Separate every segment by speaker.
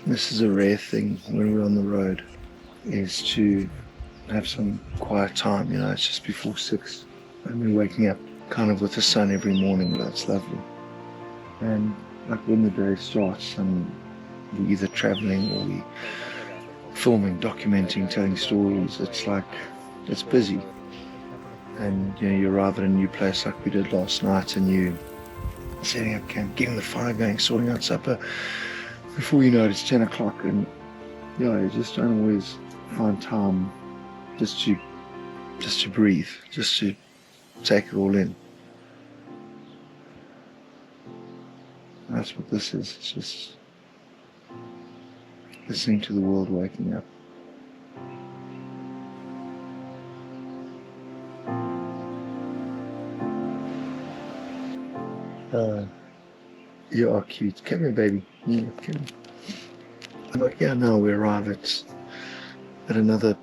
Speaker 1: This is a rare thing when we're on the road, is to have some quiet time. You know, it's just before 6 and we're waking up kind of with the sun every morning. That's lovely. And like when the day starts and we're either traveling or we filming, documenting, telling stories, it's like, it's busy. And you know, you arrive at a new place like we did last night, and you setting up camp, getting the fire going, sorting out supper. Before you know it, it's 10 o'clock, and you know, you just don't always find time just to breathe, just to take it all in. That's what this is. It's just listening to the world waking up. You are cute. Come here, baby. Yeah, come here. But yeah, now we arrive at another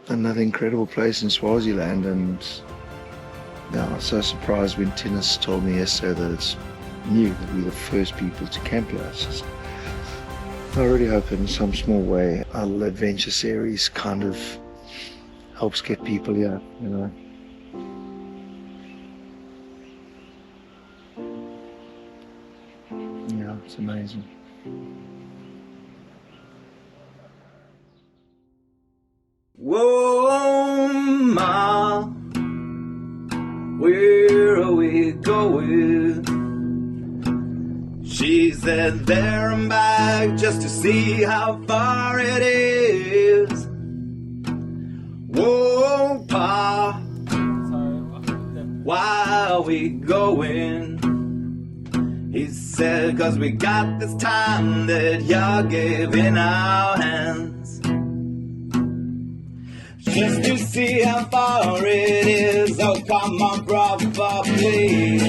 Speaker 1: incredible place in Swaziland, and yeah, I was so surprised when Tinus told me yesterday that it's new, that we're the first people to camp here. It's just, I really hope in some small way our little adventure series kind of helps get people here, you know. Yeah, it's amazing.
Speaker 2: Whoa, Ma, where are we going? She said there and back just to see how far it is. Whoa, Pa, why are we going? He said, 'cause we got this time that y'all gave in our hands, just to see how far it is. Oh, come on, brother, please.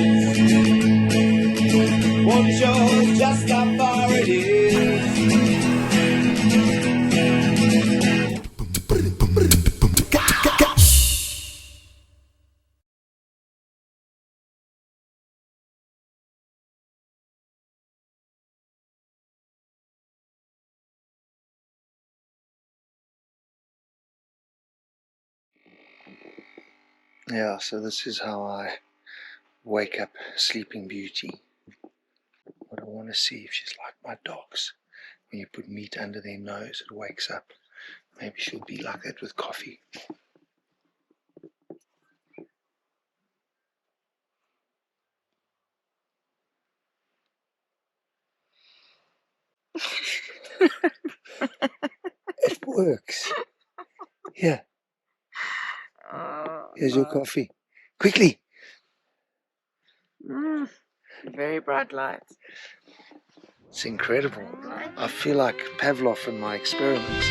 Speaker 2: Won't show us just how far it is.
Speaker 1: Yeah, so this is how I wake up Sleeping Beauty. What I want to see if she's like my dogs. When you put meat under their nose, it wakes up. Maybe she'll be like that with coffee. It works. Here. Here's your coffee. Quickly.
Speaker 3: Very bright lights.
Speaker 1: It's incredible. I feel like Pavlov in my experiments.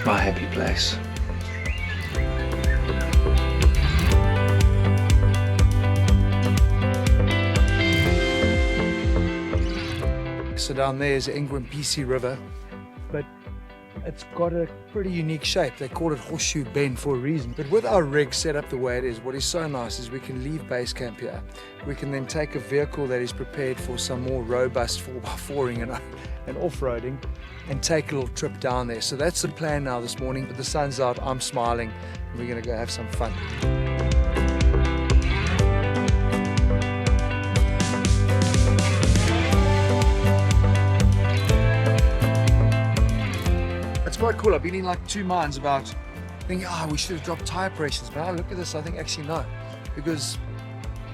Speaker 1: My happy place.
Speaker 4: So down there is the Ngwempisi River, but it's got a pretty unique shape. They call it Horseshoe Bend for a reason. But with our rig set up the way it is, what is so nice is we can leave base camp here. We can then take a vehicle that is prepared for some more robust 4x4ing and off-roading and take a little trip down there. So that's the plan now this morning. But the sun's out, I'm smiling, and we're gonna go have some fun. It's quite cool. I've been in like two minds about thinking, we should have dropped tire pressures. But I look at this, I think actually no, because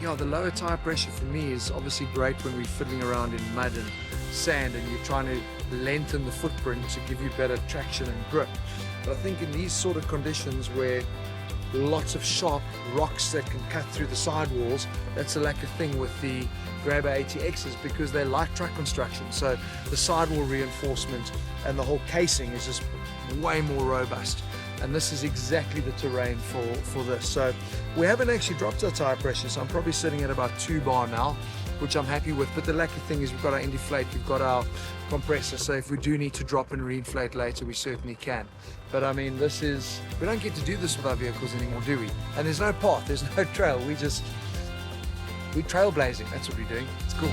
Speaker 4: the lower tire pressure for me is obviously great when we're fiddling around in mud and sand and you're trying to lengthen the footprint to give you better traction and grip. But I think in these sort of conditions where lots of sharp rocks that can cut through the sidewalls, that's a lack of thing with the Grabber ATXs because they're light truck construction. So the sidewall reinforcement and the whole casing is just way more robust. and this is exactly the terrain for this. So we haven't actually dropped our tire pressure, so I'm probably sitting at about 2 bar now, which I'm happy with. But the lucky thing is we've got our indiflate, we've got our compressor, so if we do need to drop and reinflate later, we certainly can. But I mean, we don't get to do this with our vehicles anymore, do we? And there's no path, there's no trail, we're trailblazing, that's what we're doing. It's cool.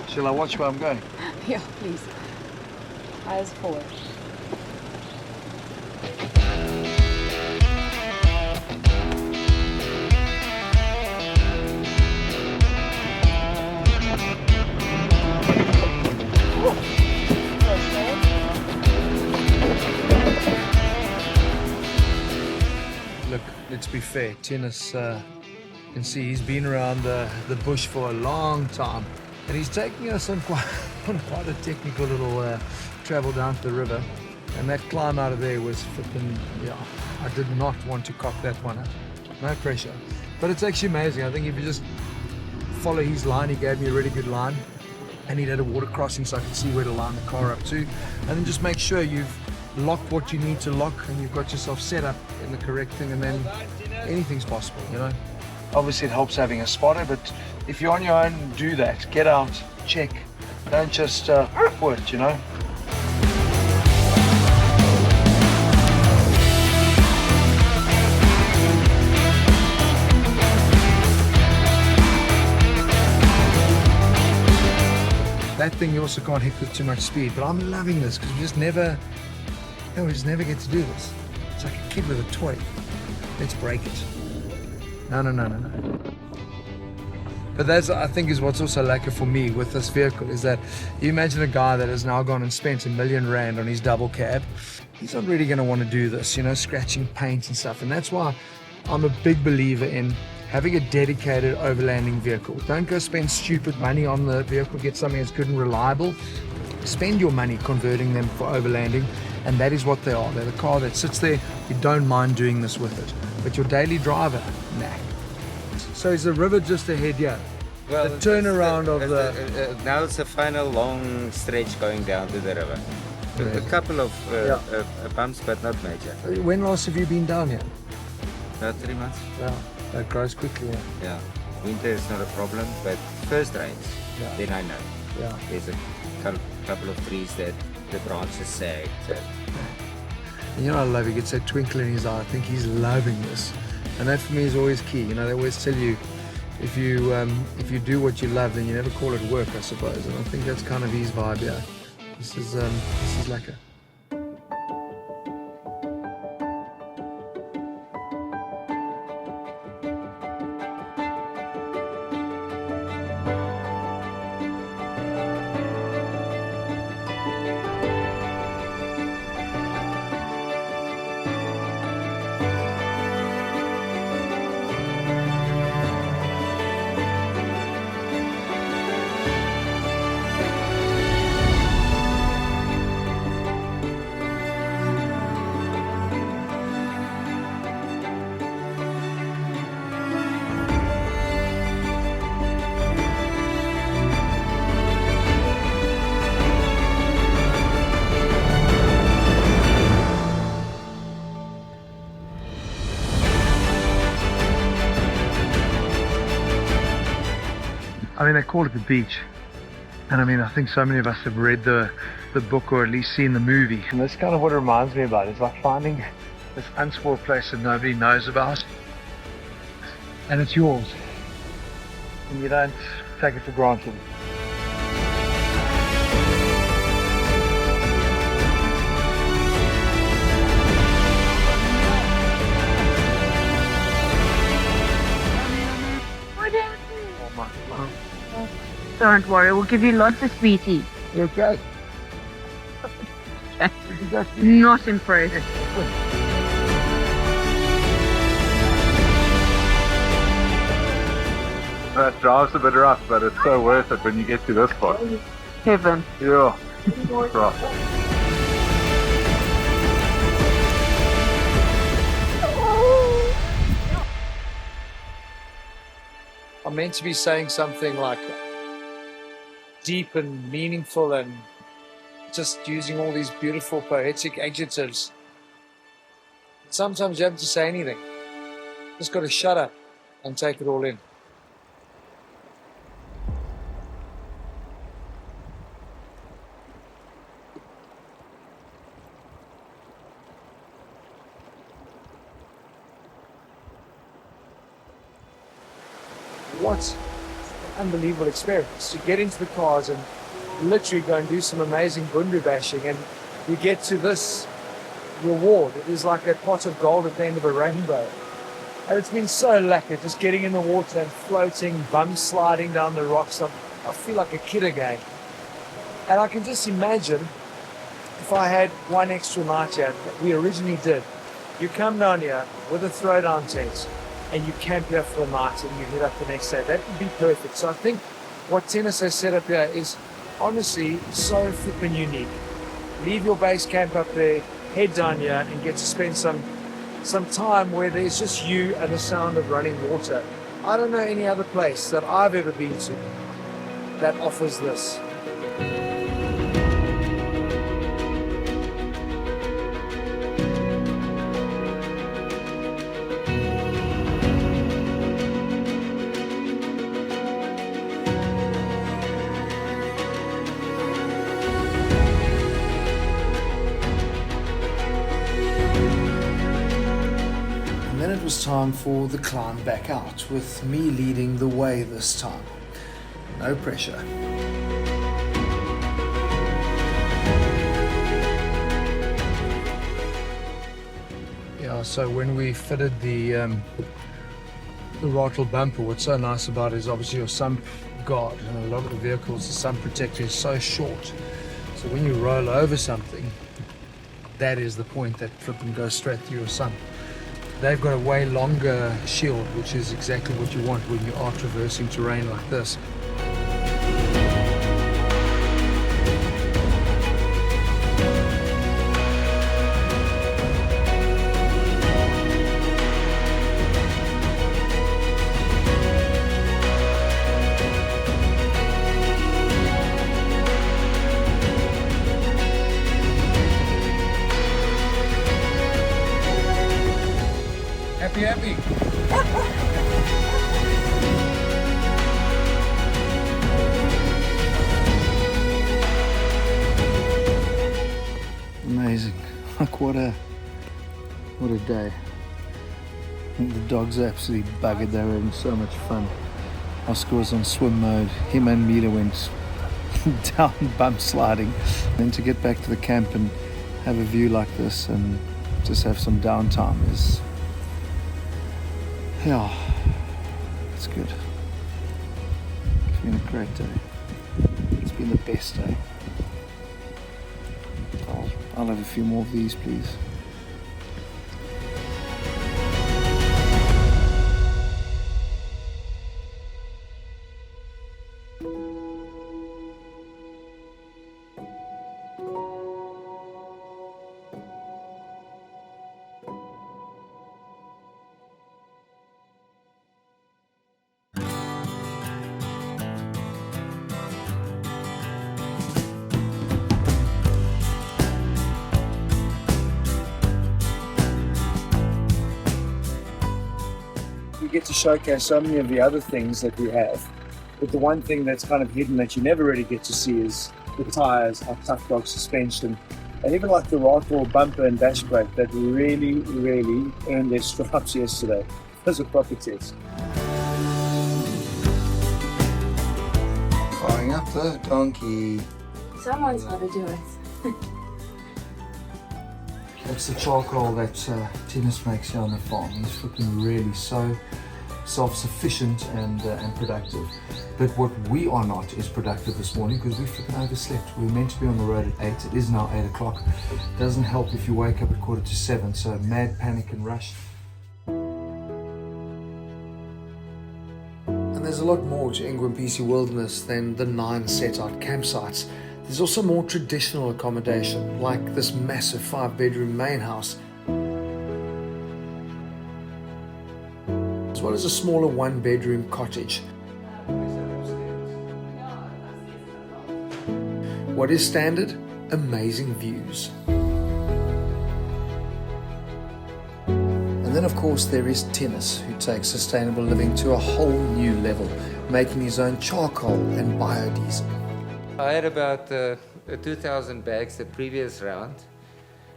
Speaker 4: Shall I watch where I'm going?
Speaker 5: Yeah, please. Eyes forward.
Speaker 4: Look, let's be fair. Tennis, you can see he's been around the bush for a long time. And he's taking us on quite a technical little travel down to the river. And that climb out of there was flipping, yeah, I did not want to cock that one up. No pressure. But it's actually amazing. I think if you just follow his line, he gave me a really good line. And he had a water crossing so I could see where to line the car up to. And then just make sure you've locked what you need to lock and you've got yourself set up in the correct thing, and then anything's possible, you know. Obviously it helps having a spotter, but if you're on your own, do that. Get out, check. Don't just quit, you know. That thing you also can't hit with too much speed, but I'm loving this because we just never get to do this. It's like a kid with a toy. Let's break it. No. But that's, I think, is what's also lacking for me with this vehicle, is that you imagine a guy that has now gone and spent R1 million on his double cab. He's not really going to want to do this, you know, scratching paint and stuff. And that's why I'm a big believer in having a dedicated overlanding vehicle. Don't go spend stupid money on the vehicle, get something that's good and reliable. Spend your money converting them for overlanding, and that is what they are. They're the car that sits there, you don't mind doing this with it. But your daily driver, nah. So is the river just ahead here?
Speaker 6: Well,
Speaker 4: the turnaround of the...
Speaker 6: now it's a final long stretch going down to the river. A couple of bumps, but not major.
Speaker 4: When last have you been down here?
Speaker 6: About 3 months.
Speaker 4: Yeah, that grows quickly.
Speaker 6: Yeah. Winter is not a problem, but first rains, then I know.
Speaker 4: Yeah.
Speaker 6: There's a couple of trees that the branches sag. So.
Speaker 4: You know, I love, he gets that twinkle in his eye. I think he's loving this. And that for me is always key. You know, they always tell you, if you do what you love, then you never call it work, I suppose. And I think that's kind of his vibe here. This is like a... I mean, they call it the beach, and I mean, I think so many of us have read the book or at least seen the movie, and that's kind of what it reminds me about. It's like finding this unspoiled place that nobody knows about, and it's yours, and you don't take it for granted.
Speaker 7: Don't worry, we'll give you lots of sweeties.
Speaker 4: Okay.
Speaker 7: Not impressed.
Speaker 8: That drive's a bit rough, but it's so worth it when you get to this spot.
Speaker 7: Heaven.
Speaker 8: Yeah. Right.
Speaker 4: are meant to be saying something like deep and meaningful and just using all these beautiful poetic adjectives. Sometimes you haven't to say anything. Just got to shut up and take it all in. What an unbelievable experience to get into the cars and literally go and do some amazing bundu bashing, and you get to this reward. It is like a pot of gold at the end of a rainbow. And it's been so lacquer, just getting in the water and floating, bum sliding down the rocks. I feel like a kid again. And I can just imagine if I had one extra night here that we originally did. You come down here with a throwdown tent and you camp here for the night and you head up the next day. That would be perfect. So I think what Tennis has set up here is honestly so flippin' unique. Leave your base camp up there, head down here and get to spend some time where there's just you and the sound of running water. I don't know any other place that I've ever been to that offers this. It was time for the climb back out, with me leading the way this time. No pressure. Yeah, so when we fitted the rattle bumper, what's so nice about it is obviously your sump guard. And a lot of the vehicles, the sump protector is so short. So when you roll over something, that is the point that flipping goes straight through your sump. They've got a way longer shield, which is exactly what you want when you are traversing terrain like this. Happy. Amazing. Like what a day. The dogs are absolutely buggered. They were having so much fun. Oscar was on swim mode. Him and Mila went down bump sliding. Then to get back to the camp and have a view like this and just have some downtime is, yeah, it's good. It's been a great day. It's been the best day. I'll have a few more of these, please. We get to showcase so many of the other things that we have, but the one thing that's kind of hidden that you never really get to see is the tires, our tough dog suspension, and even like the rattle bumper and dash brake that really earned their stripes yesterday. It was a proper test. Firing up the donkey.
Speaker 5: Someone's got to do it.
Speaker 4: That's the charcoal that Tennis makes here on the farm. He's flipping really so self-sufficient and productive. But what we are not is productive this morning because we flipping overslept. We were meant to be on the road at 8. It is now 8 o'clock. Doesn't help if you wake up at 7:15. So mad panic and rush. And there's a lot more to Ngwempisi Wilderness than the 9 set-out campsites. There's also more traditional accommodation, like this massive 5-bedroom main house, as well as a smaller 1-bedroom cottage. What is standard? Amazing views. And then of course there is Tinnis, who takes sustainable living to a whole new level, making his own charcoal and biodiesel.
Speaker 6: I had about 2,000 bags the previous round,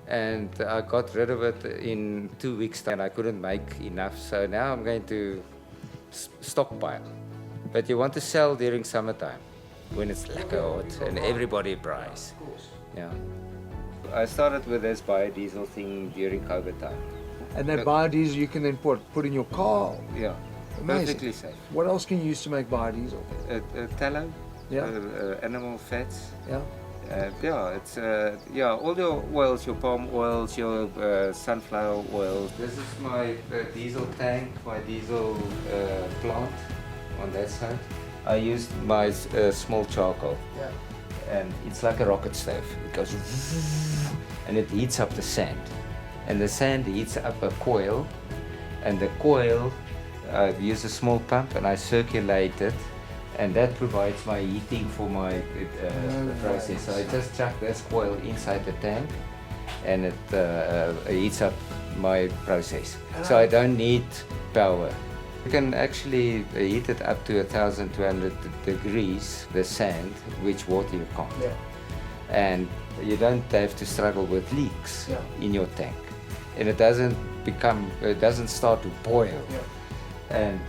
Speaker 6: and I got rid of it in 2 weeks time. I couldn't make enough, so now I'm going to stockpile. But you want to sell during summertime, when it's lekker hot and everybody buys. Yeah. I started with this biodiesel thing during COVID time.
Speaker 4: And that biodiesel you can then put in your car.
Speaker 6: Yeah,
Speaker 4: Amazing.
Speaker 6: perfectly safe.
Speaker 4: What else can you use to make biodiesel?
Speaker 6: Tallow,
Speaker 4: Yeah.
Speaker 6: animal fats.
Speaker 4: Yeah.
Speaker 6: It's all your oils, your palm oils, your sunflower oil. This is my diesel tank, my diesel plant on that side. I used my small charcoal.
Speaker 4: Yeah.
Speaker 6: And it's like a rocket stove. It goes and it heats up the sand. And the sand heats up a coil, and the coil, I use a small pump and I circulate it, and that provides my heating for my process. So I just chuck this coil inside the tank, and it heats up my process. So I don't need power. You can actually heat it up to 1,200 degrees, the sand, which water you can't.
Speaker 4: Yeah.
Speaker 6: And you don't have to struggle with leaks in your tank. And it doesn't start to boil.
Speaker 4: Yeah.
Speaker 6: And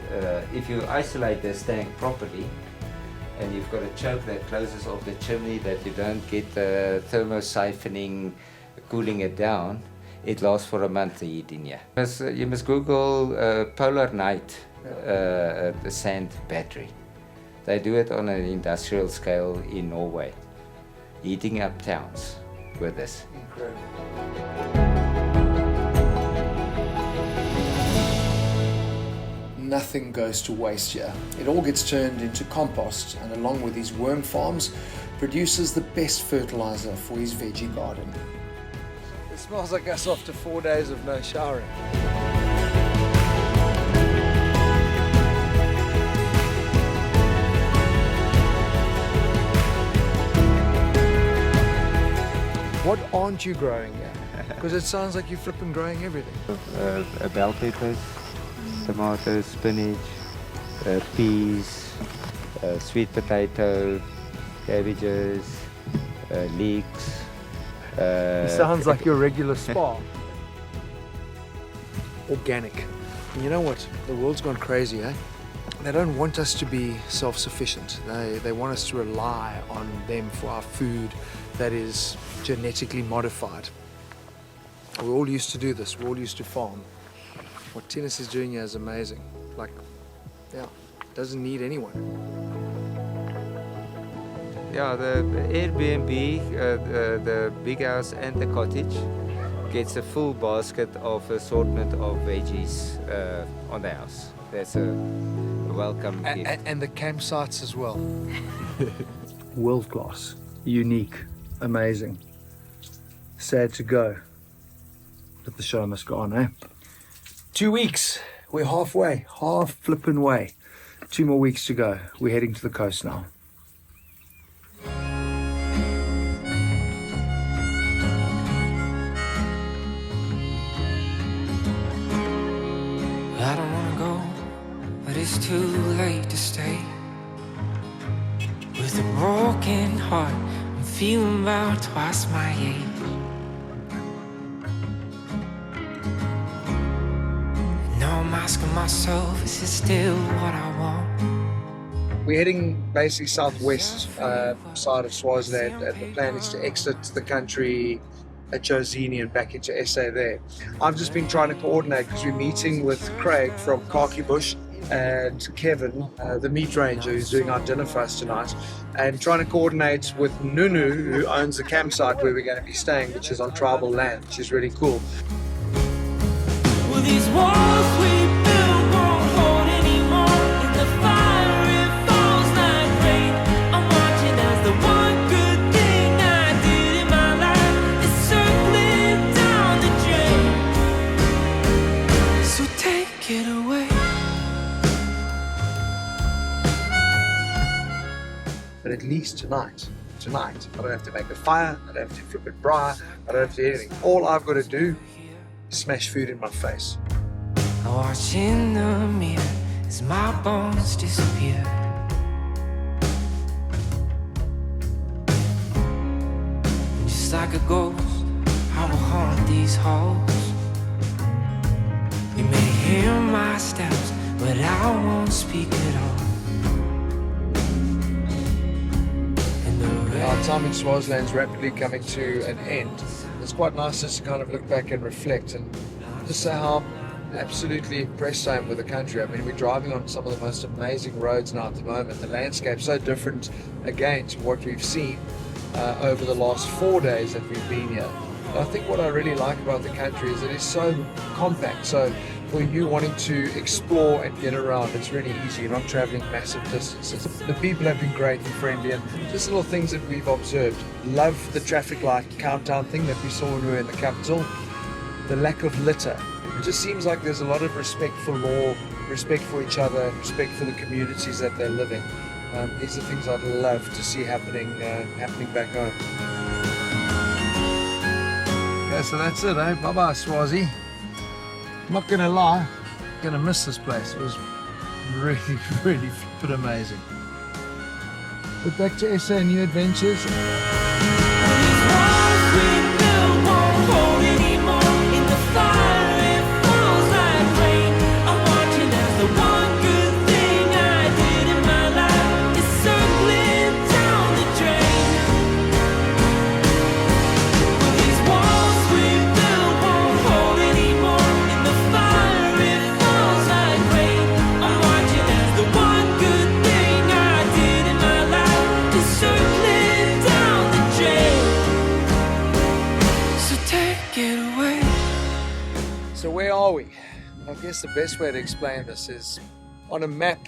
Speaker 6: if you isolate this tank properly, and you've got a choke that closes off the chimney, that you don't get the thermosiphoning cooling it down, it lasts for a month, the heat in here. You must Google Polar Night the sand battery. They do it on an industrial scale in Norway, heating up towns with this.
Speaker 4: Incredible. Nothing goes to waste here. It all gets turned into compost, and along with his worm farms, produces the best fertilizer for his veggie garden. It smells like us after 4 days of no showering. What aren't you growing here? Because it sounds like you're flipping growing everything.
Speaker 6: Bell peppers, tomatoes, spinach, peas, sweet potato, cabbages, leeks.
Speaker 4: It sounds like your regular spa. Organic. And you know what? The world's gone crazy, eh? They don't want us to be self-sufficient. They want us to rely on them for our food that is genetically modified. We're all used to do this. We're all used to farm. What Tinnis is doing here is amazing. Like, yeah, doesn't need anyone.
Speaker 6: Yeah, the Airbnb, the big house and the cottage gets a full basket of assortment of veggies on the house. That's a welcome gift.
Speaker 4: And the campsites as well. World class, unique, amazing. Sad to go, but the show must go on, eh? 2 weeks. We're halfway, half flippin' way. 2 more weeks to go. We're heading to the coast now.
Speaker 9: I don't wanna go, but it's too late to stay. With a broken heart, I'm feeling about twice my age. Now I'm asking myself, is it still what I want?
Speaker 4: We're heading basically southwest side of Swaziland, and the plan is to exit the country at Jozini and back into SA there. I've just been trying to coordinate because we're meeting with Craig from Khaki Bush and Kevin, the meat ranger, who's doing our dinner for us tonight, and trying to coordinate with Nunu, who owns the campsite where we're going to be staying, which is on tribal land, which is really cool.
Speaker 9: Well, these walls we built won't hold anymore. In the fire it falls like rain. I'm watching as the one good thing I did in my life is circling down the drain. So take it away.
Speaker 4: But at least tonight, tonight. I don't have to make a fire, I don't have to flip it braai, I don't have to do anything. All I've got to do is smash food in my face.
Speaker 9: I watch in the mirror as my bones disappear. Just like a ghost, I will haunt these halls. You may hear my steps, but I won't speak at all.
Speaker 4: Our time in Swaziland is rapidly coming to an end. It's quite nice just to kind of look back and reflect and just say how absolutely impressed I am with the country. I mean, we're driving on some of the most amazing roads now at the moment. The landscape's so different again to what we've seen over the last 4 days that we've been here. I think what I really like about the country is it is so compact. So for you wanting to explore and get around, it's really easy. You're not traveling massive distances. The people have been great and friendly, and just little things that we've observed. Love the traffic light countdown thing that we saw when we were in the capital. The lack of litter. It just seems like there's a lot of respect for law, respect for each other, respect for the communities that they're living. These are things I'd love to see happening back home. Yeah, so that's it, eh? Bye-bye, Swazi. I'm not gonna lie, I'm gonna miss this place. It was really, really flippin' amazing. But back to SA New Adventures. So where are we? I guess the best way to explain this is on a map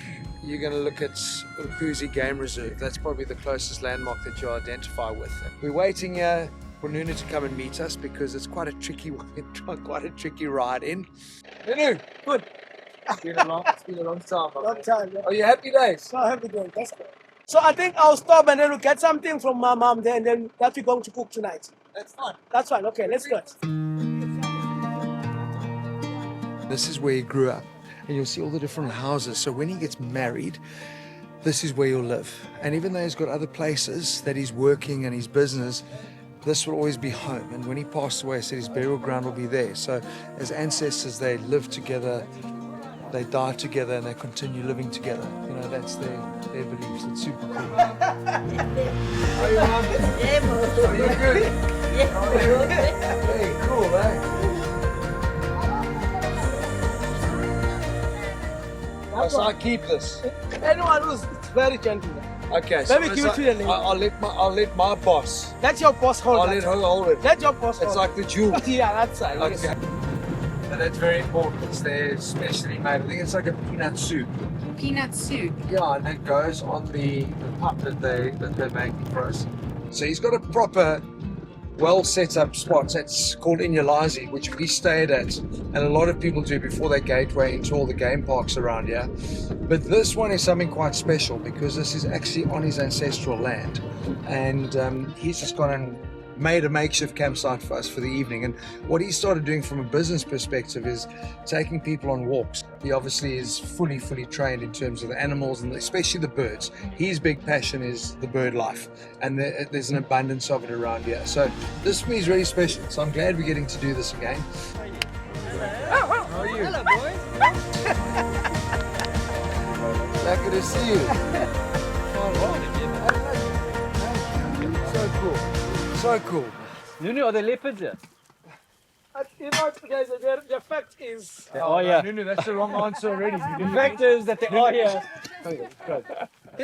Speaker 4: you're going to look at Mkuze Game Reserve. That's probably the closest landmark that you'll identify with. We're waiting here for Nunu to come and meet us because it's quite a tricky ride in. Nunu, good. It's been a long time.
Speaker 10: Long time. Yeah.
Speaker 4: Are you happy days?
Speaker 10: So happy days. That's good. So I think I'll stop and then we'll get something from my mom there, and then that we're going to cook tonight.
Speaker 4: That's fine.
Speaker 10: That's fine. Okay, let's do it.
Speaker 4: This is where he grew up, and you'll see all the different houses. So when he gets married, this is where you'll live. And even though he's got other places that he's working and his business, this will always be home. And when he passed away, he said his burial ground will be there. So as ancestors, they live together, they die together, and they continue living together. You know, that's their beliefs. It's super cool. How are you, Mom? Are you good? Hey, cool, eh? So I keep this.
Speaker 10: Anyone who's very gentle.
Speaker 4: Okay,
Speaker 10: Let me give it to you.
Speaker 4: I'll let my boss.
Speaker 10: Let your boss hold
Speaker 4: I'll
Speaker 10: it.
Speaker 4: let her hold it.
Speaker 10: Let your boss hold
Speaker 4: It's like the jewel.
Speaker 10: Yeah, that's right.
Speaker 4: Okay. So that's very important. It's their specially made. I think it's like a peanut soup.
Speaker 3: Peanut soup.
Speaker 4: Yeah, and it goes on the pup that they're making for us. So he's got a proper, well set up spot. It's called Finalizing, which we stayed at, and a lot of people do before they gateway into all the game parks around here. But this one is something quite special because this is actually on his ancestral land, and he's just gone and made a makeshift campsite for us for the evening. And what he started doing from a business perspective is taking people on walks. He obviously is fully trained in terms of the animals and especially the birds. His big passion is the bird life, and there's an abundance of it around here. So this for me is really special. So I'm glad we're getting to do this again. How are you?
Speaker 10: Hello, boys.
Speaker 4: Happy to see you. So cool. So cool.
Speaker 11: Nunu, are the leopards here?
Speaker 10: You know, guys, the fact is...
Speaker 11: They are here.
Speaker 4: Nunu, that's the wrong answer already.
Speaker 11: The fact is that they are here.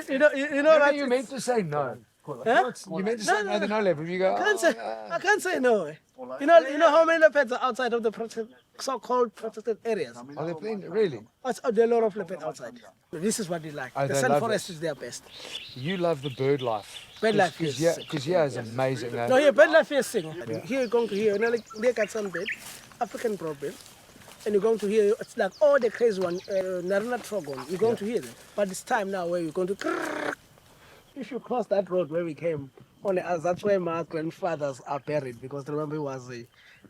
Speaker 10: You know that
Speaker 4: You meant to say no.
Speaker 10: Huh?
Speaker 4: You meant to say no, they're no leopard. You go,
Speaker 10: I can't say no. You know how many leopards are outside of the so-called protected areas?
Speaker 4: Are they playing? Really?
Speaker 10: There are a lot of leopards outside. This is what they like.
Speaker 4: Oh,
Speaker 10: The
Speaker 4: they
Speaker 10: sun
Speaker 4: love
Speaker 10: forest
Speaker 4: it.
Speaker 10: is their best.
Speaker 4: You love the bird life.
Speaker 10: Bird life is...
Speaker 4: Because here is amazing.
Speaker 10: No, here, bird life is sing. Here you're going to hear, they got some bird, African broadbird. And you're going to hear, it's like all the crazy one, Narana Trogon. You're going to hear them. But it's time now where you're going to... If you cross that road where we came That's where my grandfathers are buried, because remember he was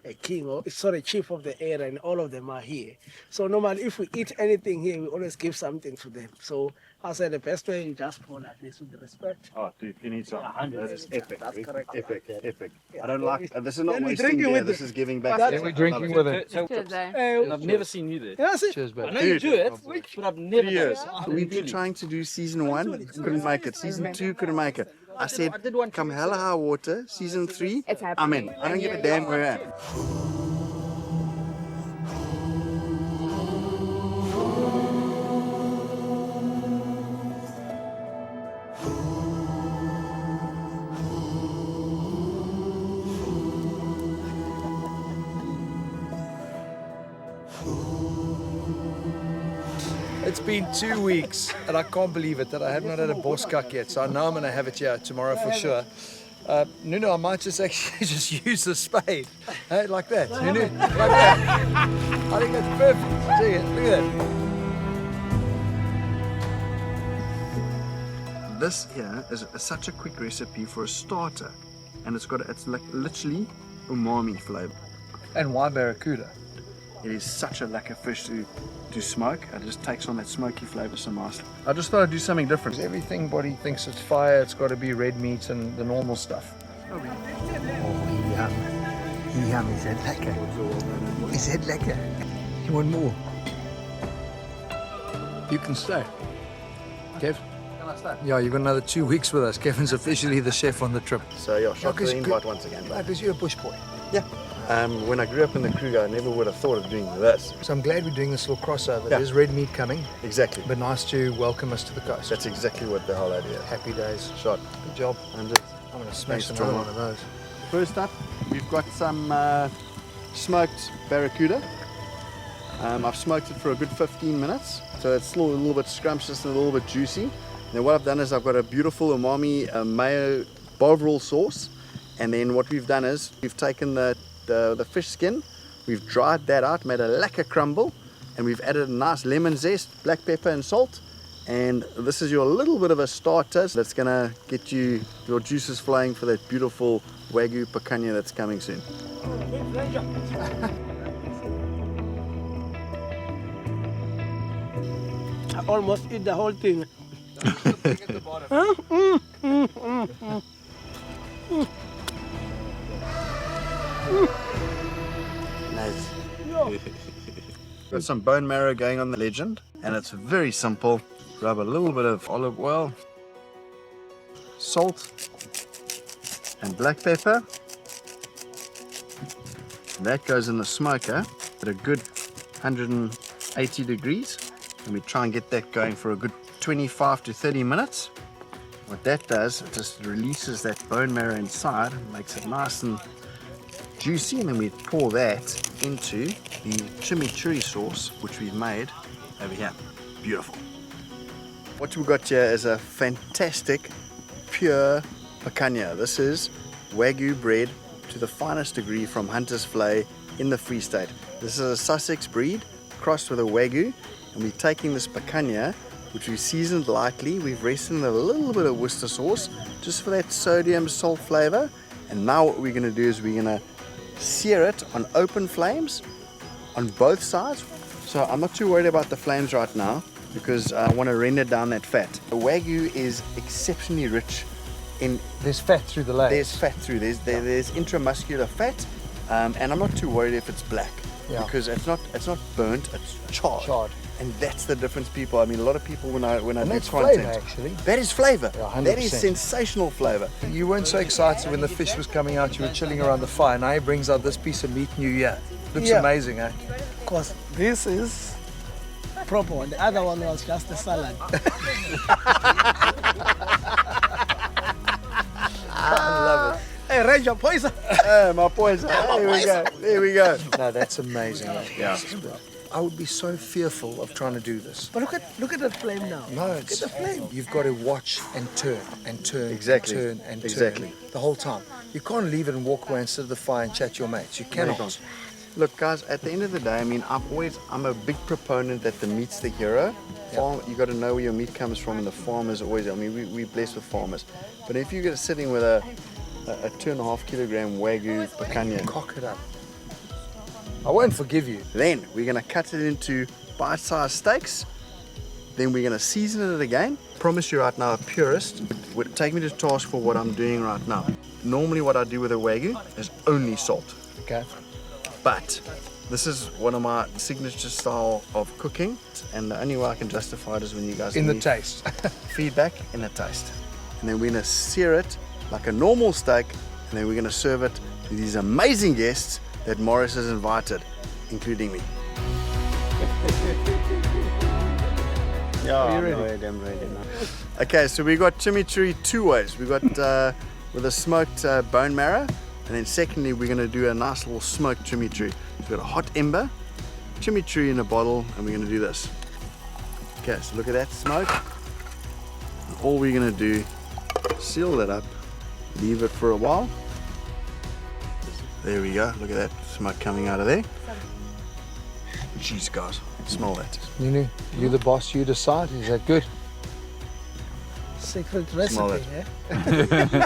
Speaker 10: a king, or sorry, chief of the area, and all of them are here. So normally if we eat anything here, we always give something to them. So I said the best way you just pour like this with respect.
Speaker 8: Oh, dude, you need some. That is epic.
Speaker 10: That's correct.
Speaker 8: Epic.
Speaker 10: Yeah.
Speaker 8: I don't like. This is not
Speaker 10: Then we
Speaker 8: wasting
Speaker 10: drinking
Speaker 8: beer.
Speaker 10: with
Speaker 8: This
Speaker 10: the-
Speaker 8: is giving back.
Speaker 10: Then
Speaker 4: we're drinking with it.
Speaker 7: Cheers, eh?
Speaker 11: I've never seen you there.
Speaker 10: Yeah, see?
Speaker 4: Cheers,
Speaker 11: I
Speaker 4: babe.
Speaker 11: know you do it, but I've never
Speaker 8: 3 years.
Speaker 11: done it.
Speaker 8: We've been trying to do season 1, couldn't make it. Season 2, couldn't make it. I said, come hell or high water, season 3,
Speaker 7: It's
Speaker 8: I'm in.
Speaker 7: happening.
Speaker 8: I don't give a damn where I am.
Speaker 4: It's been 2 weeks and I can't believe it that I have not had a bushwhack yet. So now I'm going to have it here tomorrow for sure. Nunu, I might just actually just use the spade. Hey, like that. Nunu, like that. I think that's perfect. See it? Look at that.
Speaker 8: This here is such a quick recipe for a starter. And it's like literally umami flavor.
Speaker 4: And why barracuda?
Speaker 8: It is such a lekker fish to smoke. It just takes on that smoky flavor so nicely. I just thought I'd do something different.
Speaker 4: Everybody thinks it's fire, it's got to be red meat and the normal stuff.
Speaker 1: Oh, yum. Yum, is that lekker? Is that lekker? You want more? You can stay. Kev?
Speaker 4: Can I stay? Yeah, you've got another 2 weeks with us. Kevin's officially the chef on the trip.
Speaker 8: So yeah, shot the invite once again.
Speaker 4: Because you're a bush boy.
Speaker 8: Yeah. When I grew up in the Kruger, I never would have thought of doing this.
Speaker 4: So I'm glad we're doing this little crossover.
Speaker 8: Yeah.
Speaker 4: There's red meat coming,
Speaker 8: Exactly.
Speaker 4: but nice to welcome us to the coast.
Speaker 8: That's exactly what the whole idea is.
Speaker 4: Happy days.
Speaker 8: Shot.
Speaker 4: Good job.
Speaker 8: And just
Speaker 4: I'm going to smash
Speaker 8: Thanks,
Speaker 4: another
Speaker 8: Tom.
Speaker 4: one of those.
Speaker 8: first up, we've got some smoked barracuda. I've smoked it for a good 15 minutes, so it's still a little bit scrumptious and a little bit juicy. Then what I've done is I've got a beautiful umami mayo bovril sauce, and then what we've done is we've taken the fish skin, we've dried that out, made a lacquer crumble, and we've added a nice lemon zest, black pepper and salt. And this is your little bit of a starter that's gonna get you your juices flowing for that beautiful Wagu picanha that's coming soon.
Speaker 10: I almost eat the whole thing.
Speaker 8: Nice. Got some bone marrow going on the legend, and it's very simple. Rub a little bit of olive oil, salt, and black pepper. That goes in the smoker at a good 180 degrees, and we try and get that going for a good 25 to 30 minutes. What that does, it just releases that bone marrow inside, makes it nice and juicy, and then we pour that into the chimichurri sauce which we've made over here. Beautiful. What we've got here is a fantastic pure picanha. This is Wagu bred to the finest degree from Hunter's Flay in the Free State. This is a Sussex breed crossed with a Wagu, and we're taking this picanha, which we've seasoned lightly. We've rested in a little bit of Worcester sauce just for that sodium salt flavor. And now what we're going to do is we're going to sear it on open flames on both sides. So I'm not too worried about the flames right now because I want to render down that fat. The Wagu is exceptionally rich in...
Speaker 4: There's fat through the layers.
Speaker 8: There's fat through. There's intramuscular fat, and I'm not too worried if it's black because it's not burnt. It's charred. And that's the difference, people. I mean, a lot of people when I do
Speaker 4: that's
Speaker 8: content,
Speaker 4: flavor, actually.
Speaker 8: that is flavor.
Speaker 4: Yeah,
Speaker 8: that is
Speaker 4: 100%.
Speaker 8: sensational flavor.
Speaker 4: You weren't so excited when the fish was coming out. You were chilling around the fire. Now he brings out this piece of meat new year. Looks amazing, eh?
Speaker 10: Because this is proper one. The other one was just a salad.
Speaker 8: I love it.
Speaker 10: Hey, raise your poison.
Speaker 8: My poison. There we go. There we go.
Speaker 4: No, that's amazing.
Speaker 8: Yeah.
Speaker 4: I would be so fearful of trying to do this.
Speaker 10: But look at that flame now.
Speaker 4: No, it's
Speaker 10: Look at the flame.
Speaker 4: You've got to watch and turn and turn
Speaker 8: Exactly.
Speaker 4: and turn and
Speaker 8: Exactly.
Speaker 4: turn the whole time. You can't leave it and walk away and sit at the fire and chat to your mates. You cannot.
Speaker 8: Look, guys, at the end of the day, I mean, I'm a big proponent that the meat's the hero. Farm, you got to know where your meat comes from, and the farmers always. I mean, we're blessed with farmers, but if you get sitting with a 2.5 kilogram Wagu picanha,
Speaker 4: Cock it up. I won't forgive you.
Speaker 8: then we're gonna cut it into bite-sized steaks. Then we're gonna season it again. Promise you right now, a purist would take me to task for what I'm doing right now. Normally, what I do with a Wagu is only salt.
Speaker 4: Okay.
Speaker 8: But this is one of my signature style of cooking, and the only way I can justify it is when you guys
Speaker 4: In
Speaker 8: give
Speaker 4: the
Speaker 8: me
Speaker 4: taste.
Speaker 8: feedback in the taste. And then we're gonna sear it like a normal steak, and then we're gonna serve it to these amazing guests that Morris has invited, including me. Yeah, I'm ready now. Okay, so we got chimichurri two ways. We got with a smoked bone marrow, and then secondly we're going to do a nice little smoked chimichurri. So we've got a hot ember, chimichurri in a bottle, and we're going to do this. Okay, so look at that smoke. And all we're going to do, seal that up, leave it for a while. There we go, look at that smoke coming out of there. Jeez guys, smell that.
Speaker 4: Nunu, you the boss, you decide. Is that good?
Speaker 10: Secret
Speaker 8: Smell
Speaker 10: recipe,
Speaker 8: it.
Speaker 10: yeah?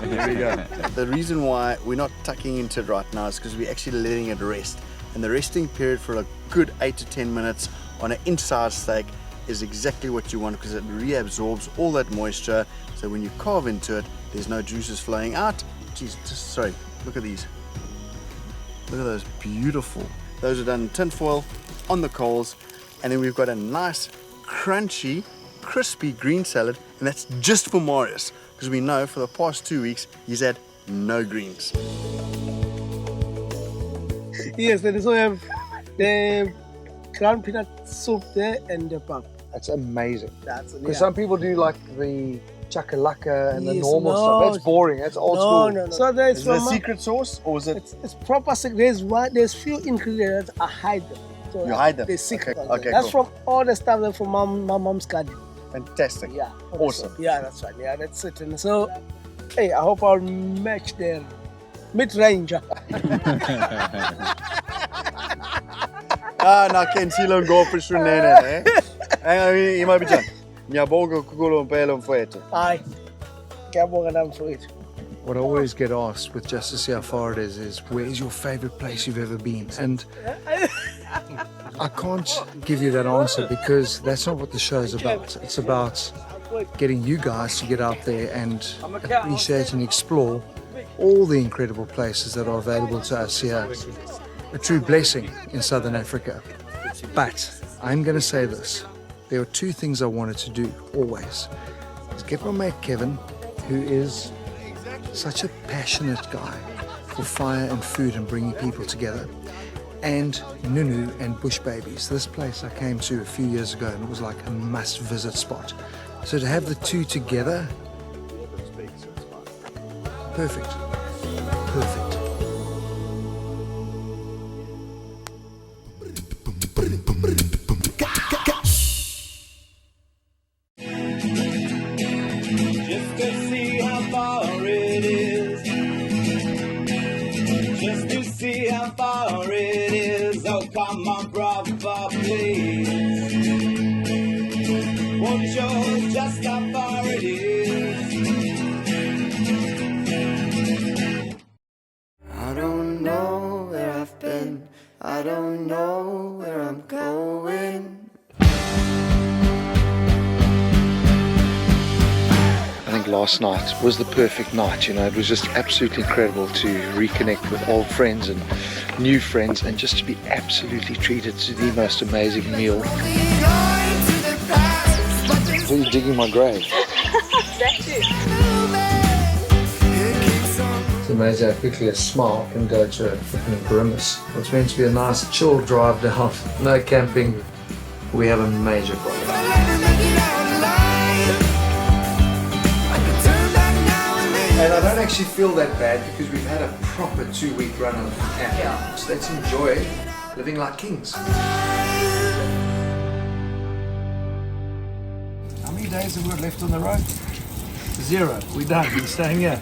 Speaker 8: There we go. The reason why we're not tucking into it right now is because we're actually letting it rest. And the resting period for a good 8 to 10 minutes on an inch-sized steak is exactly what you want, because it reabsorbs all that moisture. So when you carve into it, there's no juices flowing out. Jeez, sorry, look at these. Look at those, beautiful. Those are done in tin foil on the coals. And then we've got a nice, crunchy, crispy green salad, and that's just for Marius, because we know for the past 2 weeks he's had no greens.
Speaker 10: Yes, then so we have the ground peanut soup there and the pap.
Speaker 4: That's amazing.
Speaker 10: That's
Speaker 4: Because some people do like the chakalaka and the normal
Speaker 10: no.
Speaker 4: stuff. That's boring. That's old school.
Speaker 10: No. So there's
Speaker 8: Is it a secret sauce, or is it?
Speaker 10: It's proper secret. There's few ingredients I hide them. So
Speaker 8: You hide them?
Speaker 10: The secret.
Speaker 8: Okay,
Speaker 10: That's
Speaker 8: cool.
Speaker 10: from all the stuff that from my mom's garden.
Speaker 8: Fantastic.
Speaker 10: Yeah.
Speaker 8: Awesome.
Speaker 10: Yeah, that's right. Yeah, that's it. And so, hey, I hope I'll match their mid-range.
Speaker 8: Nakensilo ngopishunene, eh? Hang on, imabijana. Ngiyabonga ukukhulu mpela mfowethu.
Speaker 10: Aye. Ngiyabonga nami mfowethu.
Speaker 4: What I always get asked with just to see how far it is where's your favorite place you've ever been? And I can't give you that answer because that's not what the show's about. It's about getting you guys to get out there and appreciate and explore all the incredible places that are available to us here. A true blessing in Southern Africa. But I'm going to say this. There are two things I wanted to do always. Is get my mate Kevin, who is such a passionate guy for fire and food and bringing people together, and Nunu and Bush Babies. This place I came to a few years ago and it was like a must-visit spot. So to have the two together, perfect. Perfect.
Speaker 2: Just to see how far it is. Just to see how far it is. Oh, come on, brother, please. Won't show us just how far it is.
Speaker 9: I don't know where I've been. I don't know where I'm going.
Speaker 1: I think last night was the perfect night, you know, it was just absolutely incredible to reconnect with old friends and new friends and just to be absolutely treated to the most amazing meal.
Speaker 4: So you're digging my grave. It's amazing how quickly a smile can go to a freaking grimace. What's meant to be a nice chill drive down, no camping, we have a major problem. And I don't actually feel that bad because we've had a proper 2-week run of camping. So let's enjoy living like kings. How many days have we got left on the road? 0. We're done. We're staying here.